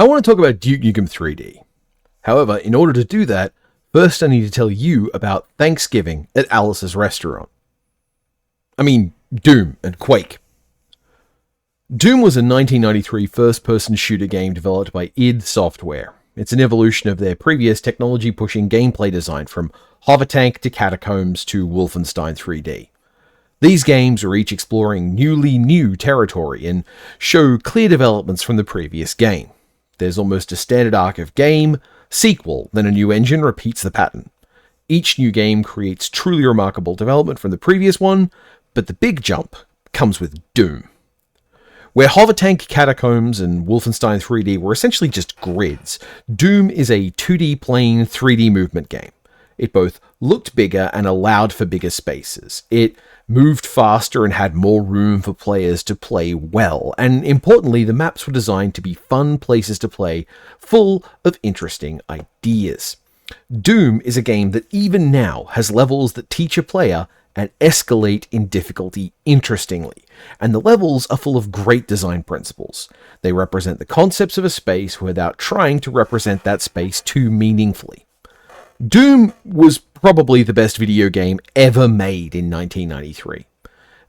I want to talk about Duke Nukem 3D. However, in order to do that, first I need to tell you about Thanksgiving at Alice's Restaurant. I mean, Doom and Quake. Doom was a 1993 first-person shooter game developed by id Software. It's an evolution of their previous technology-pushing gameplay design from Hovertank to Catacombs to Wolfenstein 3D. These games are each exploring newly new territory and show clear developments from the previous game. There's almost a standard arc of game, sequel, then a new engine repeats the pattern. Each new game creates truly remarkable development from the previous one, but the big jump comes with Doom. Where Hovertank, Catacombs, and Wolfenstein 3D were essentially just grids, Doom is a 2D plane 3D movement game. It both looked bigger and allowed for bigger spaces. It moved faster and had more room for players to play well, and importantly, the maps were designed to be fun places to play, full of interesting ideas. Doom is a game that even now has levels that teach a player and escalate in difficulty interestingly, and the levels are full of great design principles. They represent the concepts of a space without trying to represent that space too meaningfully. Doom was probably the best video game ever made in 1993.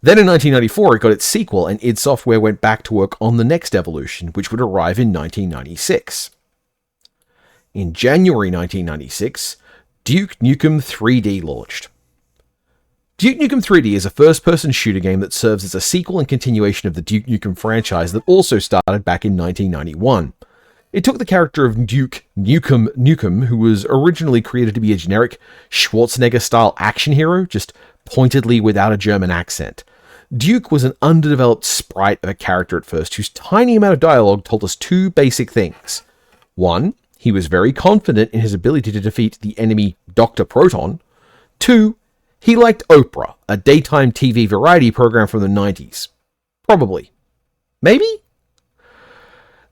Then in 1994 it got its sequel, and id Software went back to work on the next evolution, which would arrive in 1996. In January 1996, Duke Nukem 3D launched. Duke Nukem 3D is a first-person shooter game that serves as a sequel and continuation of the Duke Nukem franchise that also started back in 1991. It took the character of Duke Nukem, who was originally created to be a generic Schwarzenegger-style action hero, just pointedly without a German accent. Duke was an underdeveloped sprite of a character at first, whose tiny amount of dialogue told us two basic things. One, he was very confident in his ability to defeat the enemy Dr. Proton. Two, he liked Oprah, a daytime TV variety program from the 90s. Probably. Maybe?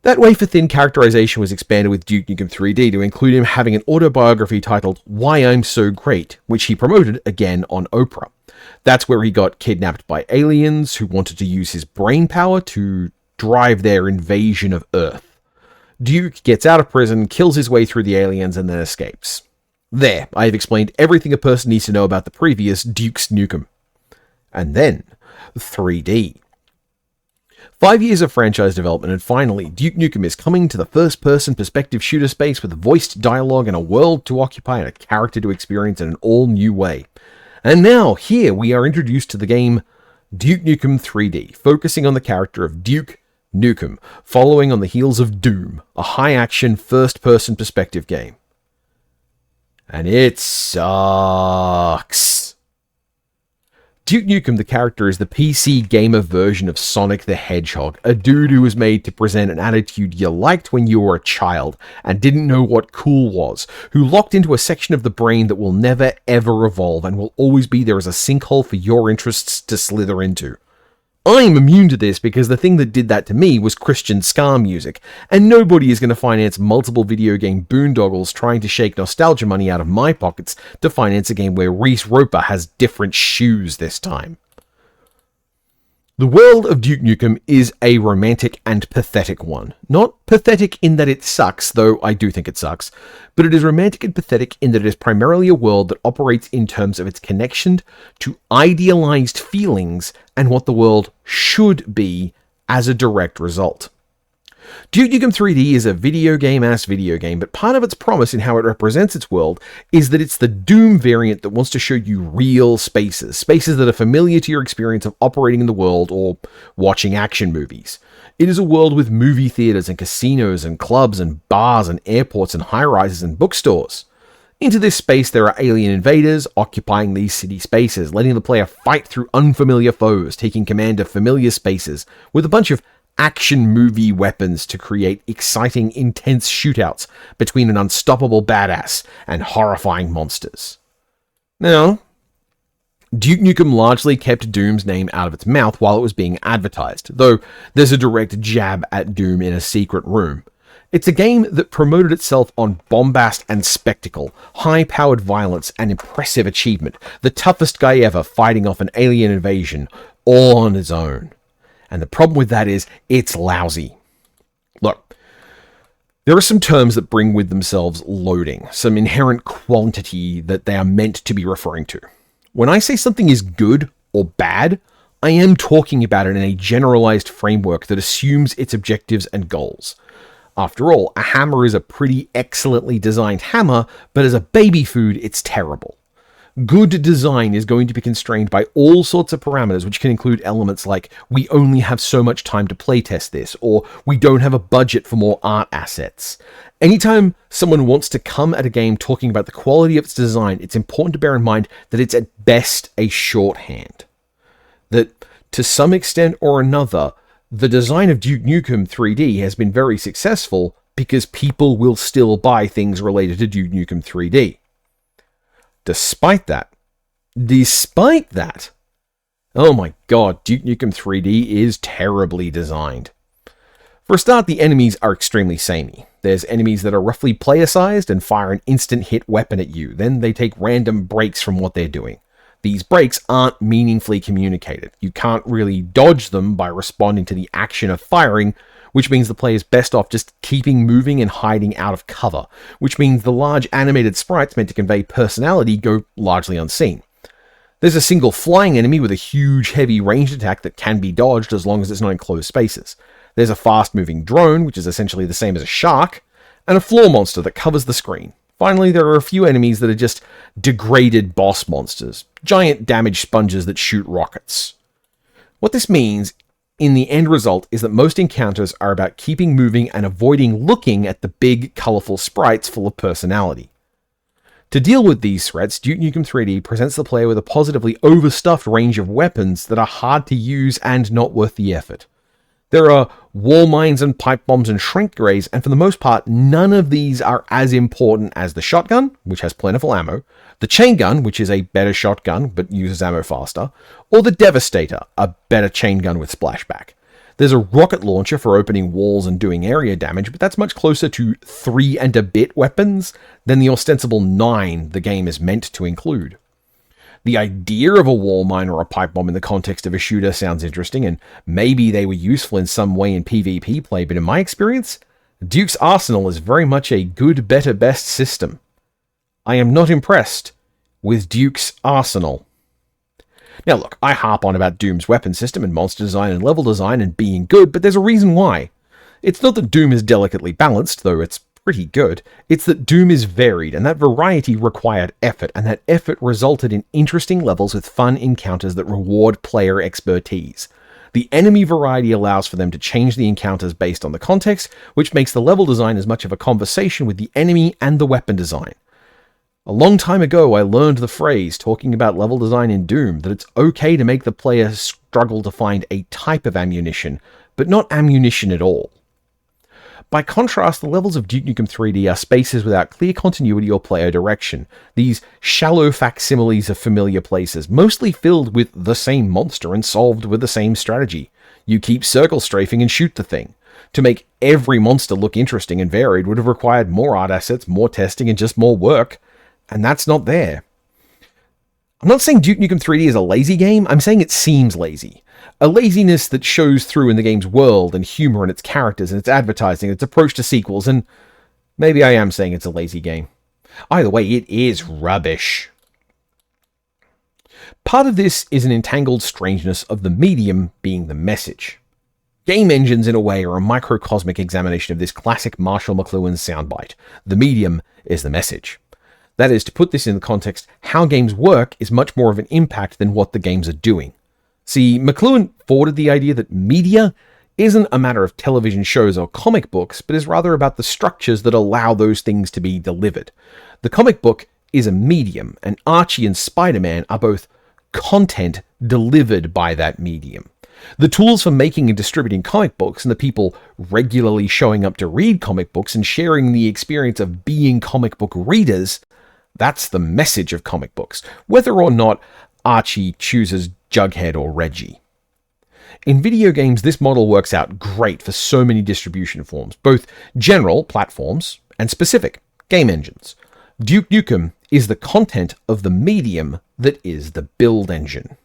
That wafer-thin characterization was expanded with Duke Nukem 3D to include him having an autobiography titled Why I'm So Great, which he promoted again on Oprah. That's where he got kidnapped by aliens who wanted to use his brain power to drive their invasion of Earth. Duke gets out of prison, kills his way through the aliens, and then escapes. There, I have explained everything a person needs to know about the previous Duke's Nukem. And then, 3D. 5 years of franchise development, and finally, Duke Nukem is coming to the first-person perspective shooter space with voiced dialogue and a world to occupy and a character to experience in an all-new way. And now, here, we are introduced to the game Duke Nukem 3D, focusing on the character of Duke Nukem, following on the heels of Doom, a high-action, first-person perspective game. And it sucks. Duke Nukem, the character, is the PC gamer version of Sonic the Hedgehog, a dude who was made to present an attitude you liked when you were a child and didn't know what cool was, who locked into a section of the brain that will never ever evolve and will always be there as a sinkhole for your interests to slither into. I'm immune to this because the thing that did that to me was Christian ska music, and nobody is going to finance multiple video game boondoggles trying to shake nostalgia money out of my pockets to finance a game where Reese Roper has different shoes this time. The world of Duke Nukem is a romantic and pathetic one. Not pathetic in that it sucks, though I do think it sucks, but it is romantic and pathetic in that it is primarily a world that operates in terms of its connection to idealized feelings and what the world should be as a direct result. Duke Nukem 3D is a video game, but part of its promise in how it represents its world is that it's the Doom variant that wants to show you real spaces that are familiar to your experience of operating in the world or watching action movies. It is a world with movie theaters and casinos and clubs and bars and airports and high-rises and bookstores. Into this space there are alien invaders occupying these city spaces, letting the player fight through unfamiliar foes, taking command of familiar spaces, with a bunch of action movie weapons to create exciting, intense shootouts between an unstoppable badass and horrifying monsters. Now, Duke Nukem largely kept Doom's name out of its mouth while it was being advertised, though there's a direct jab at Doom in a secret room. It's a game that promoted itself on bombast and spectacle, high-powered violence and impressive achievement, the toughest guy ever fighting off an alien invasion, all on his own. And the problem with that is, it's lousy. Look, There are some terms that bring with themselves loading, some inherent quantity that they are meant to be referring to. When I say something is good or bad, I am talking about it in a generalized framework that assumes its objectives and goals. After all, a hammer is a pretty excellently designed hammer, but as a baby food, it's terrible. Good design is going to be constrained by all sorts of parameters, which can include elements like, we only have so much time to playtest this, or we don't have a budget for more art assets. Anytime someone wants to come at a game talking about the quality of its design, it's important to bear in mind that it's at best a shorthand. That, to some extent or another, the design of Duke Nukem 3D has been very successful because people will still buy things related to Duke Nukem 3D. Despite that, oh my god, Duke Nukem 3D is terribly designed. For a start, the enemies are extremely samey. There's enemies that are roughly player-sized and fire an instant hit weapon at you, then they take random breaks from what they're doing. These breaks aren't meaningfully communicated. You can't really dodge them by responding to the action of firing, which means the player is best off just keeping moving and hiding out of cover, which means the large animated sprites meant to convey personality go largely unseen. There's a single flying enemy with a huge heavy ranged attack that can be dodged as long as it's not in closed spaces. There's a fast-moving drone, which is essentially the same as a shark, and a floor monster that covers the screen. Finally, there are a few enemies that are just degraded boss monsters, giant damage sponges that shoot rockets. What this means in the end result is that most encounters are about keeping moving and avoiding looking at the big, colorful sprites full of personality. To deal with these threats, Duke Nukem 3D presents the player with a positively overstuffed range of weapons that are hard to use and not worth the effort. There are wall mines and pipe bombs and shrink rays, and for the most part, none of these are as important as the shotgun, which has plentiful ammo, the chain gun, which is a better shotgun but uses ammo faster, or the Devastator, a better chain gun with splashback. There's a rocket launcher for opening walls and doing area damage, but that's much closer to 3 and a bit weapons than the ostensible 9 the game is meant to include. The idea of a wall mine or a pipe bomb in the context of a shooter sounds interesting, and maybe they were useful in some way in PvP play, but in my experience, Duke's arsenal is very much a good, better, best system. I am not impressed with Duke's arsenal. Now look, I harp on about Doom's weapon system and monster design and level design and being good, but there's a reason why. It's not that Doom is delicately balanced, though it's pretty good. It's that Doom is varied, and that variety required effort, and that effort resulted in interesting levels with fun encounters that reward player expertise. The enemy variety allows for them to change the encounters based on the context, which makes the level design as much of a conversation with the enemy and the weapon design. A long time ago, I learned the phrase, talking about level design in Doom, that it's okay to make the player struggle to find a type of ammunition, but not ammunition at all. By contrast, the levels of Duke Nukem 3D are spaces without clear continuity or player direction. These shallow facsimiles of familiar places, mostly filled with the same monster and solved with the same strategy. You keep circle strafing and shoot the thing. To make every monster look interesting and varied would have required more art assets, more testing, and just more work. And that's not there. I'm not saying Duke Nukem 3D is a lazy game, I'm saying it seems lazy. A laziness that shows through in the game's world and humor and its characters and its advertising, its approach to sequels, and maybe I am saying it's a lazy game. Either way, it is rubbish. Part of this is an entangled strangeness of the medium being the message. Game engines, in a way, are a microcosmic examination of this classic Marshall McLuhan soundbite. The medium is the message. That is, to put this in the context, how games work is much more of an impact than what the games are doing. See, McLuhan forwarded the idea that media isn't a matter of television shows or comic books, but is rather about the structures that allow those things to be delivered. The comic book is a medium, and Archie and Spider-Man are both content delivered by that medium. The tools for making and distributing comic books and the people regularly showing up to read comic books and sharing the experience of being comic book readers, that's the message of comic books, whether or not Archie chooses Jughead or Reggie. In video games, this model works out great for so many distribution forms, both general platforms and specific game engines. Duke Nukem is the content of the medium that is the build engine.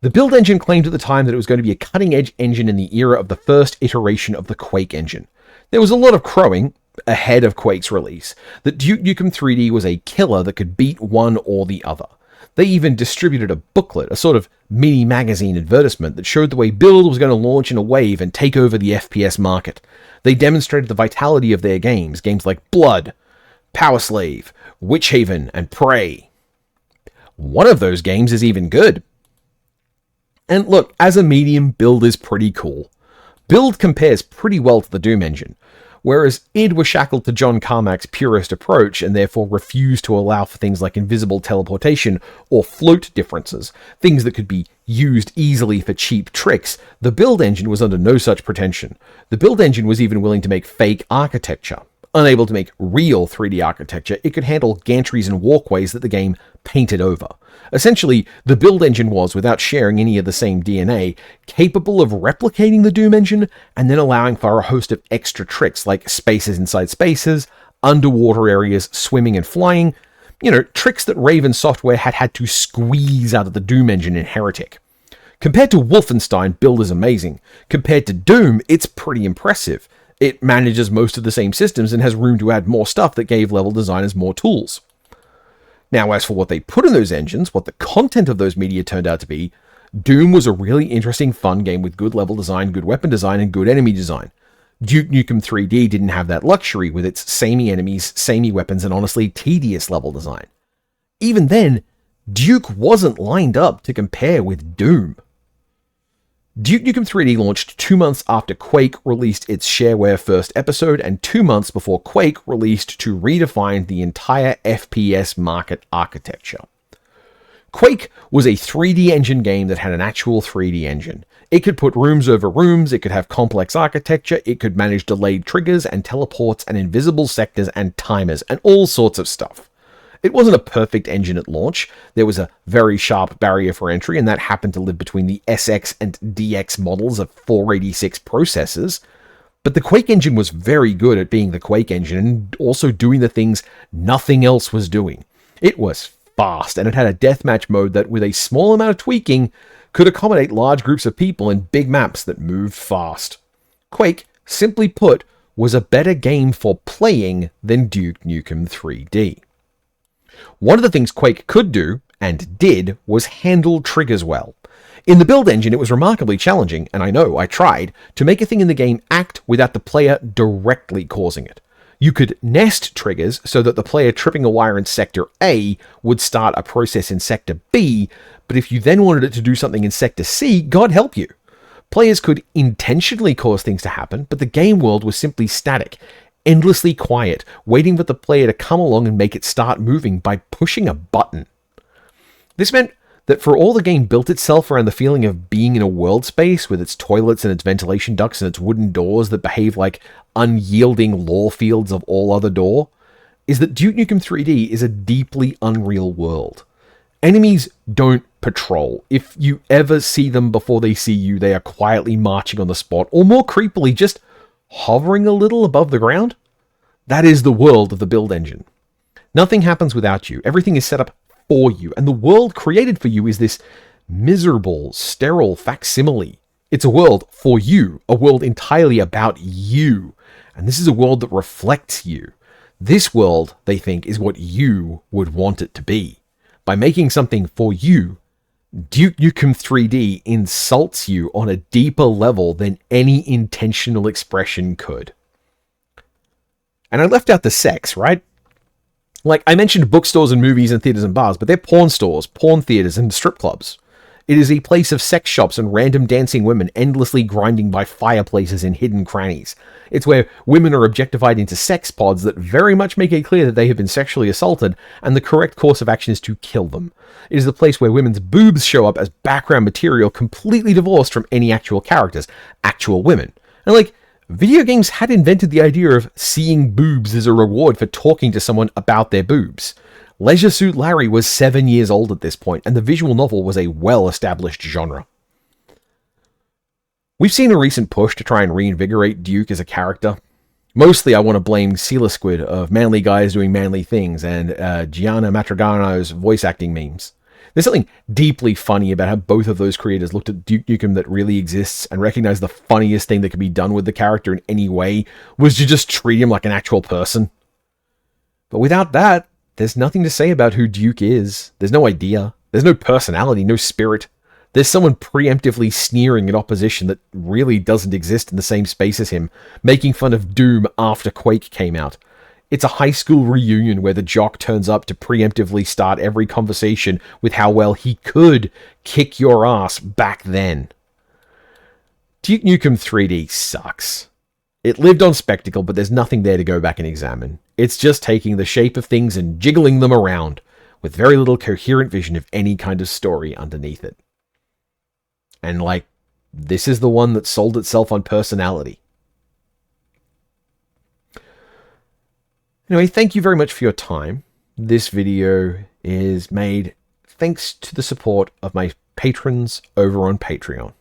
The build engine claimed at the time that it was going to be a cutting-edge engine in the era of the first iteration of the Quake engine. There was a lot of crowing ahead of Quake's release that Duke Nukem 3D was a killer that could beat one or the other. They even distributed a booklet, a sort of mini magazine advertisement that showed the way Build was going to launch in a wave and take over the FPS market. They demonstrated the vitality of their games like Blood, Power Slave, Witch Haven, and Prey. One of those games is even good. And look, as a medium, Build is pretty cool. Build compares pretty well to the Doom engine, whereas id was shackled to John Carmack's purist approach and therefore refused to allow for things like invisible teleportation or float differences, things that could be used easily for cheap tricks. The Build engine was under no such pretension. The Build engine was even willing to make fake architecture. Unable to make real 3D architecture, it could handle gantries and walkways that the game painted over. Essentially, the Build engine was, without sharing any of the same DNA, capable of replicating the Doom engine and then allowing for a host of extra tricks like spaces inside spaces, underwater areas, swimming and flying, tricks that Raven Software had to squeeze out of the Doom engine in Heretic. Compared to Wolfenstein, Build is amazing. Compared to Doom, it's pretty impressive. It manages most of the same systems and has room to add more stuff that gave level designers more tools. Now, as for what they put in those engines, what the content of those media turned out to be, Doom was a really interesting, fun game with good level design, good weapon design, and good enemy design. Duke Nukem 3D didn't have that luxury with its samey enemies, samey weapons, and honestly tedious level design. Even then, Duke wasn't lined up to compare with Doom. Duke Nukem 3D launched 2 months after Quake released its shareware first episode and 2 months before Quake released to redefine the entire FPS market architecture. Quake was a 3D engine game that had an actual 3D engine. It could put rooms over rooms, it could have complex architecture, it could manage delayed triggers and teleports and invisible sectors and timers and all sorts of stuff. It wasn't a perfect engine at launch. There was a very sharp barrier for entry, and that happened to live between the SX and DX models of 486 processors. But the Quake engine was very good at being the Quake engine and also doing the things nothing else was doing. It was fast, and it had a deathmatch mode that, with a small amount of tweaking, could accommodate large groups of people in big maps that moved fast. Quake, simply put, was a better game for playing than Duke Nukem 3D. One of the things Quake could do, and did, was handle triggers well. In the Build engine, it was remarkably challenging, and I know, I tried, to make a thing in the game act without the player directly causing it. You could nest triggers so that the player tripping a wire in Sector A would start a process in Sector B, but if you then wanted it to do something in Sector C, God help you. Players could intentionally cause things to happen, but the game world was simply static, endlessly quiet, waiting for the player to come along and make it start moving by pushing a button. This meant that for all the game built itself around the feeling of being in a world space with its toilets and its ventilation ducts and its wooden doors that behave like unyielding lore fields of all other door, is that Duke Nukem 3D is a deeply unreal world. Enemies don't patrol. If you ever see them before they see you, they are quietly marching on the spot, or more creepily, just hovering a little above the ground. That is the world of the Build engine. Nothing happens without you. Everything is set up for you, and the world created for you is this miserable, sterile facsimile. It's a world for you, a world entirely about you, and this is a world that reflects you. This world, they think, is what you would want it to be. By making something for you, Duke Nukem 3D insults you on a deeper level than any intentional expression could. And I left out the sex, right? Like, I mentioned bookstores and movies and theaters and bars, but they're porn stores, porn theaters, and strip clubs. It is a place of sex shops and random dancing women endlessly grinding by fireplaces in hidden crannies. It's where women are objectified into sex pods that very much make it clear that they have been sexually assaulted, and the correct course of action is to kill them. It is the place where women's boobs show up as background material completely divorced from any actual characters, actual women. And like, video games had invented the idea of seeing boobs as a reward for talking to someone about their boobs. Leisure Suit Larry was 7 years old at this point, and the visual novel was a well-established genre. We've seen a recent push to try and reinvigorate Duke as a character. Mostly I want to blame Sealer Squid of Manly Guys Doing Manly Things and Gianna Matragano's voice acting memes. There's something deeply funny about how both of those creators looked at Duke Nukem that really exists and recognized the funniest thing that could be done with the character in any way was to just treat him like an actual person. But without that, there's nothing to say about who Duke is. There's no idea. There's no personality, no spirit. There's someone preemptively sneering at opposition that really doesn't exist in the same space as him, making fun of Doom after Quake came out. It's a high school reunion where the jock turns up to preemptively start every conversation with how well he could kick your ass back then. Duke Nukem 3D sucks. It lived on spectacle, but there's nothing there to go back and examine. It's just taking the shape of things and jiggling them around, with very little coherent vision of any kind of story underneath it. And this is the one that sold itself on personality. Anyway, thank you very much for your time. This video is made thanks to the support of my patrons over on Patreon.